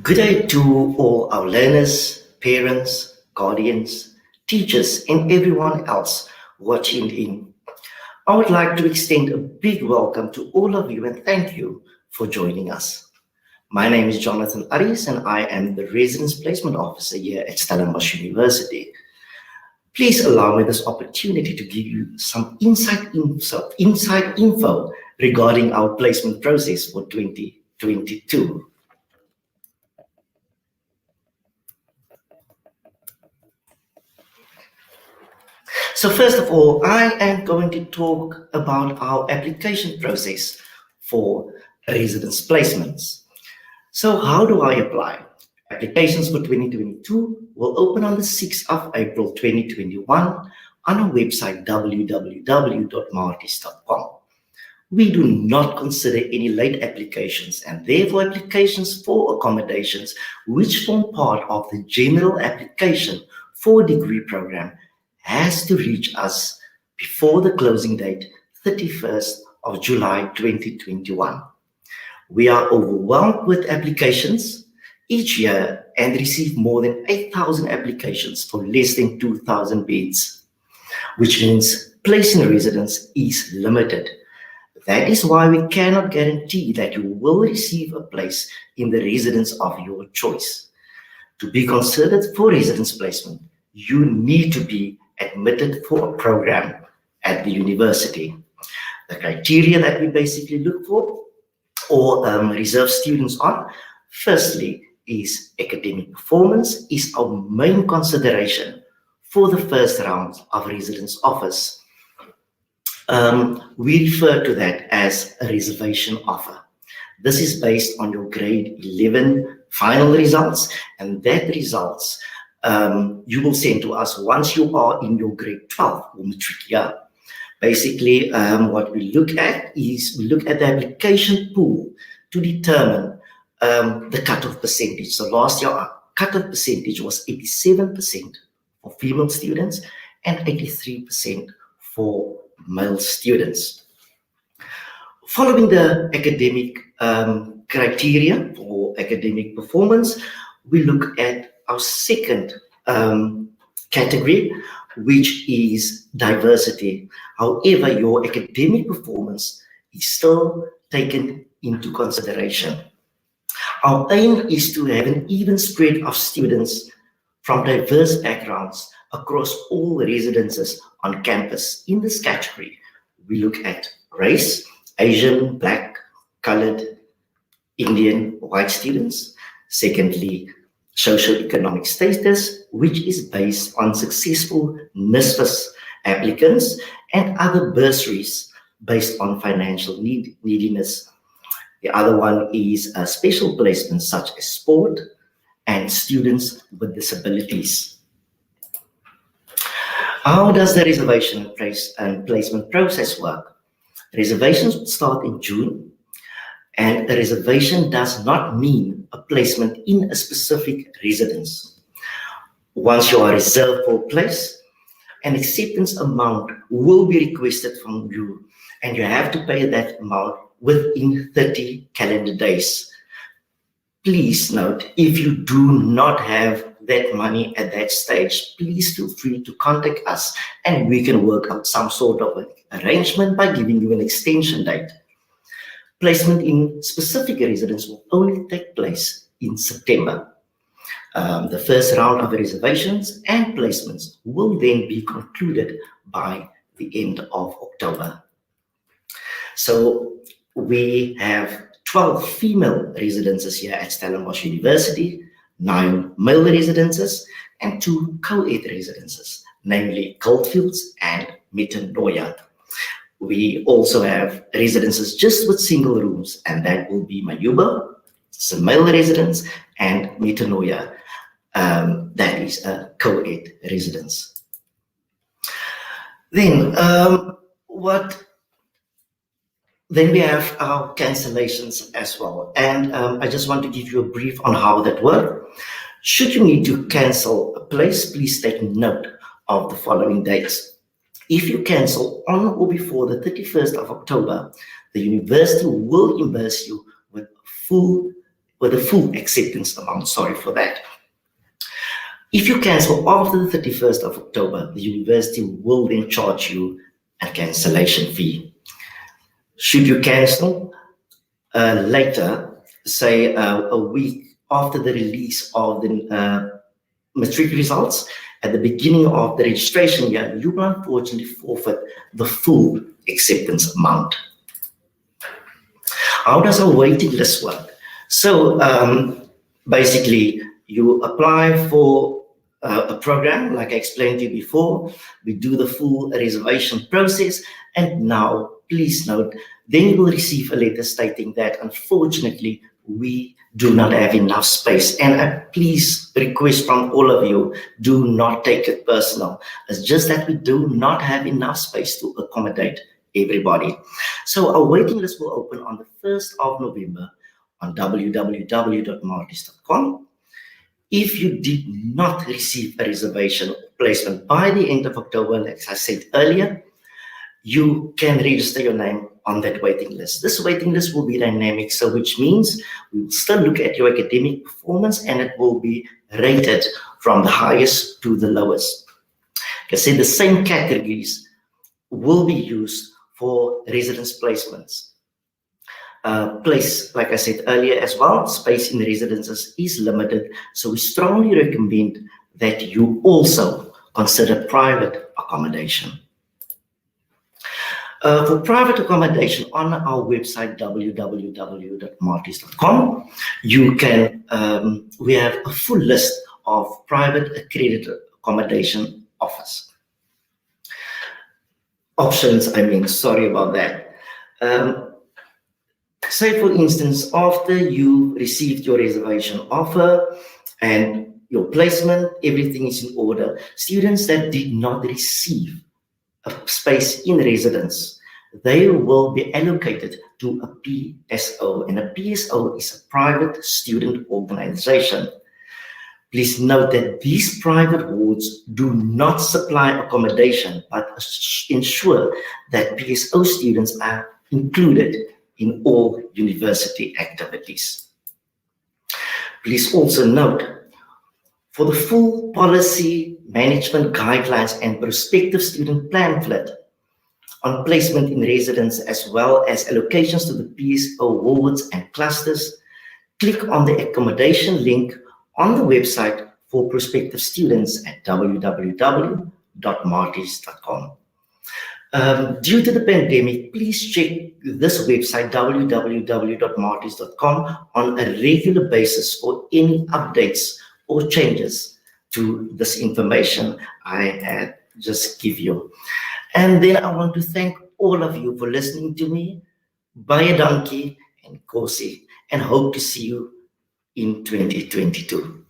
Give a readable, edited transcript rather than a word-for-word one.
Good day to all our learners, parents, guardians, teachers, and everyone else watching in. I would like to extend a big welcome to all of you and thank you for joining us. My name is Jonathan Aris and I am the Residence Placement Officer here at Stellenbosch University. Please allow me this opportunity to give you some inside info regarding our placement process for 2022. So first of all, I am going to talk about our application process for residence placements. So how do I apply? Applications for 2022 will open on the 6th of April 2021 on our website www.martis.com. We do not consider any late applications and therefore applications for accommodations which form part of the general application for a degree program has to reach us before the closing date, 31st of July 2021. We are overwhelmed with applications each year and receive more than 8,000 applications for less than 2,000 beds, which means place in residence is limited. That is why we cannot guarantee that you will receive a place in the residence of your choice. To be considered for residence placement, you need to be admitted for a program at the university. The criteria that we basically look for or reserve students on, firstly, is academic performance is our main consideration for the first round of residence offers. We refer to that as a reservation offer. This is based on your grade 11 final results, and that results you will send to us once you are in your grade 12 or matric year. Basically, what we look at is we look at the application pool to determine the cutoff percentage. So last year, our cutoff percentage was 87% for female students and 83% for male students. Following the academic criteria for academic performance, we look at our second category, which is diversity. However, your academic performance is still taken into consideration. Our aim is to have an even spread of students from diverse backgrounds across all residences on campus. In this category, we look at race, Asian, Black, Colored, Indian, white students. Secondly, socioeconomic status, which is based on successful NSFAS applicants and other bursaries based on financial neediness. The other one is special placements such as sport and students with disabilities. How does the reservation and placement process work? Reservations will start in June, and a reservation does not mean a placement in a specific residence. Once you are reserved for a place, an acceptance amount will be requested from you, and you have to pay that amount within 30 calendar days. Please note, if you do not have that money at that stage, please feel free to contact us and we can work out some sort of an arrangement by giving you an extension date. Placement in specific residence will only take place in September. The first round of reservations and placements will then be concluded by the end of October. So we have 12 female residences here at Stellenbosch University, 9 male residences, and 2 co-ed residences, namely Goldfields and Metanoia. We also have residences just with single rooms, and that will be Mayuba, it's a male residence, and Metanoia, that is a co-ed residence. Then, Then we have our cancellations as well. And I just want to give you a brief on how that works. Should you need to cancel a place, please take note of the following dates. If you cancel on or before the 31st of October, the university will reimburse you with full or the full acceptance amount, sorry for that. If you cancel after the 31st of October, the university will then charge you a cancellation fee. Should you cancel later, say a week after the release of the matric results, at the beginning of the registration year, you will unfortunately forfeit the full acceptance amount. How does a waiting list work? So basically, you apply for a program, like I explained to you before. We do the full reservation process, and now, please note, then you will receive a letter stating that, unfortunately, we do not have enough space. And I please request from all of you, do not take it personal. It's just that we do not have enough space to accommodate everybody. So a waiting list will open on the 1st of November on www.martis.com. If you did not receive a reservation placement by the end of October, as I said earlier, you can register your name on that waiting list. This waiting list will be dynamic, so which means we will still look at your academic performance and it will be rated from the highest to the lowest. Like I said, the same categories will be used for residence placements. Place, like I said earlier as well, space in residences is limited, so we strongly recommend that you also consider private accommodation. For private accommodation on our website www.martis.com, you can we have a full list of private accredited accommodation options. Sorry about that. Say for instance, after you received your reservation offer and your placement, everything is in order. Students that did not receive a space in residence, they will be allocated to a PSO, and a PSO is a private student organization. Please note that these private wards do not supply accommodation, but ensure that PSO students are included in all university activities. Please also note, for the full policy, management guidelines and prospective student pamphlet on placement in residence, as well as allocations to the PSO wards and clusters, click on the accommodation link on the website for prospective students at www.martis.com. Due to the pandemic, please check this website, www.martis.com, on a regular basis for any updates or changes to this information I had just give you. And then I want to thank all of you for listening to me. Baie dankie and Kosi, and hope to see you in 2022.